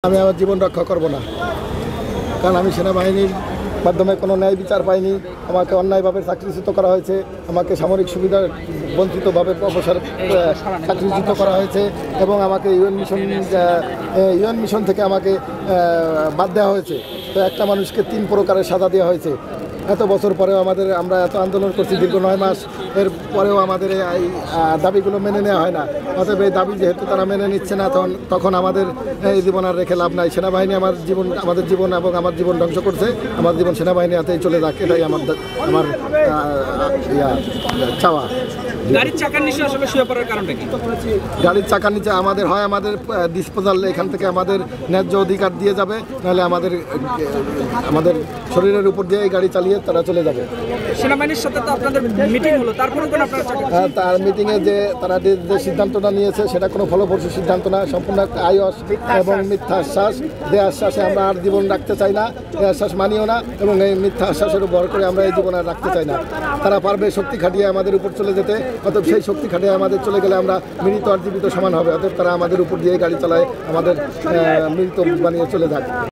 আমি আমার জীবন রক্ষা করব না, কারণ আমি সেনাবাহিনীর মাধ্যমে কোনো ন্যায় বিচার পাইনি। আমাকে অন্যায়ভাবে চাকরিচ্যুত করা হয়েছে, আমাকে সামরিক সুবিধা বঞ্চিতভাবে অবসর চাকরিচ্যুত করা হয়েছে এবং আমাকে ইউএন মিশন থেকে আমাকে বাদ দেওয়া হয়েছে। তো একটা মানুষকে 3 প্রকারের সাজা দেওয়া হয়েছে। এত বছর পরেও আমরা এত আন্দোলন করছি, দীর্ঘ 9 মাস, এর পরেও আমাদের এই দাবিগুলো মেনে নেওয়া হয় না। অতএব এই দাবি যেহেতু তারা মেনে নিচ্ছে না, তখন আমাদের এই জীবন আর রেখে লাভ নাই। সেনাবাহিনী আমাদের জীবন এবং আমার জীবন ধ্বংস করছে। আমার জীবন সেনাবাহিনী হাতেই চলে যাক, এটাই আমার চাওয়া। গাড়ির চাকার নিচে আসলে শুয়ে পড়ার কারণটা কি? গাড়ির চাকার নিচে আমাদের আমাদের ডিসপোজাল এখান থেকে আমাদের ন্যায্য অধিকার দিয়ে যাবে, নাহলে আমাদের শরীরের উপর দিয়ে এই গাড়ি চালিয়ে তারা চলে যাবে। সেনাবাহিনীর সাথে তো আপনাদের মিটিং হলো, তারপরে কোন আপনারা তার মিটিংয়ে যে তারা যে সিদ্ধান্তটা নিয়েছে সেটা কোনো ফলপ্রসূ সিদ্ধান্ত না, সম্পূর্ণ আইওস এবং মিথ্যা আশ্বাস। যে আশ্বাসে আমরা আর জীবন রাখতে চাই না, এই আশ্বাস মানিও না এবং এই মিথ্যা আশ্বাসের উপর করে আমরা এই জীবন আর রাখতে চাই না। তারা পারবে শক্তি খাটিয়ে আমাদের উপর চলে যেতে, অতএব সেই শক্তি খাটিয়ে আমাদের চলে গেলে আমরা মৃত আর জীবিত সমান হবে। অতএব তারা আমাদের উপর দিয়ে গাড়ি চালায়, আমাদের মৃত বানিয়ে চলে যাক।